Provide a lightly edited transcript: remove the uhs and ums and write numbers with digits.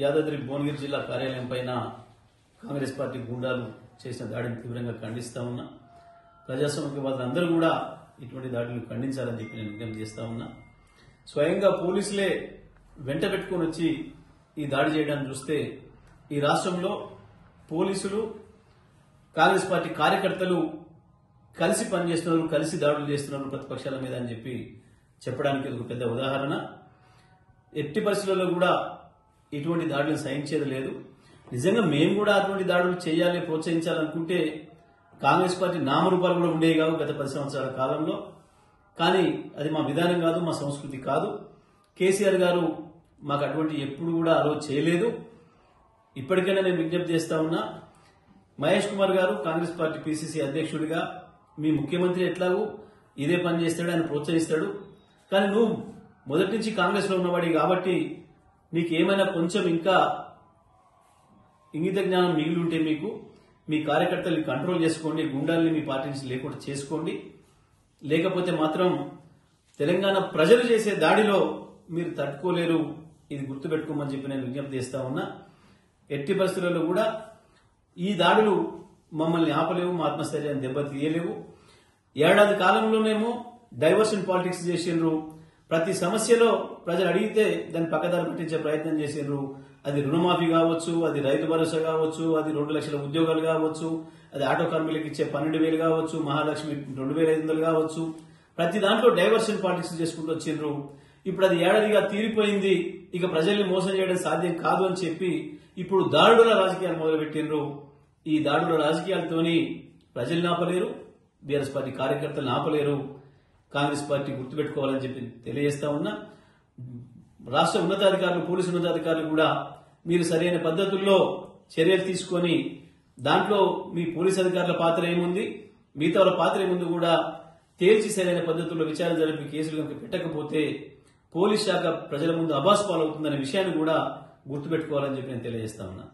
యాదాద్రి భువనగిరి జిల్లా కార్యాలయం పైన కాంగ్రెస్ పార్టీ గూండాలు చేసిన దాడిని తీవ్రంగా ఖండిస్తా ఉన్నా. ప్రజాస్వామ్యవాదులందరూ కూడా ఇటువంటి దాడులను ఖండించాలని చెప్పి నేను విజ్ఞప్తి చేస్తా ఉన్నా. స్వయంగా పోలీసులే వెంట పెట్టుకుని వచ్చి ఈ దాడి చేయడాన్ని చూస్తే ఈ రాష్ట్రంలో పోలీసులు కాంగ్రెస్ పార్టీ కార్యకర్తలు కలిసి పనిచేస్తున్నారు, కలిసి దాడులు చేస్తున్నారు ప్రతిపక్షాల మీద అని చెప్పి చెప్పడానికి ఇది ఒక పెద్ద ఉదాహరణ. ఎట్టి పరిస్థితుల్లో కూడా ఇటువంటి దాడులను సహించేది లేదు. నిజంగా మేము కూడా అటువంటి దాడులు చేయాలి, ప్రోత్సహించాలనుకుంటే కాంగ్రెస్ పార్టీ నామరూపాలు కూడా ఉండేవి కావు గత 10 సంవత్సరాల కాలంలో. కానీ అది మా విధానం కాదు, మా సంస్కృతి కాదు. కేసీఆర్ గారు మాకు అటువంటి ఎప్పుడు కూడా అలో చేయలేదు. ఇప్పటికైనా నేను విజ్ఞప్తి చేస్తా ఉన్నా, మహేష్ కుమార్ గారు కాంగ్రెస్ పార్టీ పిసిసి అధ్యక్షుడిగా మీ ముఖ్యమంత్రి ఎట్లాగూ ఇదే పని చేస్తాడు, ఆయన ప్రోత్సహిస్తాడు. కానీ నువ్వు మొదటి నుంచి కాంగ్రెస్ లో ఉన్నవాడి కాబట్టి నీకు ఏమైనా కొంచెం ఇంకా ఇంగిత జ్ఞానం మిగిలి ఉంటే మీకు మీ కార్యకర్తల్ని కంట్రోల్ చేసుకోండి, గుండాల్ని మీ పార్టీ నుంచి లేకుండా చేసుకోండి. లేకపోతే మాత్రం తెలంగాణ ప్రజలు చేసే దాడిలో మీరు తట్టుకోలేరు. ఇది గుర్తుపెట్టుకోమని చెప్పి నేను విజ్ఞప్తి చేస్తా ఉన్నా. ఎట్టి పరిస్థితుల్లో కూడా ఈ దాడులు మమ్మల్ని ఆపలేవు, మా ఆత్మస్థైర్యాన్ని దెబ్బతీయలేవు. ఏడాది కాలంలోనేమో డైవర్షన్ పాలిటిక్స్ చేసిండ్రు. ప్రతి సమస్యలో ప్రజలు అడిగితే దాన్ని పక్కదారి పట్టించే ప్రయత్నం చేసిండ్రు. అది రుణమాఫీ కావచ్చు, అది రైతు భరోసా కావచ్చు, అది 2 లక్షల ఉద్యోగాలు కావచ్చు, అది ఆటో కార్మికులకు ఇచ్చే 12,000 కావచ్చు, మహాలక్ష్మి 2,500 కావచ్చు. ప్రతి దాంట్లో డైవర్షన్ పాలిటిక్స్ చేసుకుంటూ వచ్చిండ్రు. ఇప్పుడు అది ఏడాదిగా తీరిపోయింది, ఇక ప్రజల్ని మోసం చేయడం సాధ్యం కాదు అని చెప్పి ఇప్పుడు దాడుల రాజకీయాలు మొదలుపెట్టిండ్రు. ఈ దాడుల రాజకీయాలతోని ప్రజల్ని ఆపలేరు, బీఆర్ఎస్ పార్టీ కార్యకర్తలను ఆపలేరు. కాంగ్రెస్ పార్టీ గుర్తుపెట్టుకోవాలని చెప్పి తెలియజేస్తా ఉన్నా. రాష్ట్ర ఉన్నతాధికారులు, పోలీసు ఉన్నతాధికారులు కూడా మీరు సరైన పద్ధతుల్లో చర్యలు తీసుకొని దాంట్లో మీ పోలీసు అధికారుల పాత్ర ఏముంది, మిగతా వాళ్ళ పాత్ర ఏముంది కూడా తేల్చి సరైన పద్ధతుల్లో విచారణ జరిపి కేసులు కనుక పెట్టకపోతే పోలీస్ శాఖ ప్రజల ముందు అబాస్పాలవుతుందనే విషయాన్ని కూడా గుర్తుపెట్టుకోవాలని చెప్పి నేను తెలియజేస్తా ఉన్నా.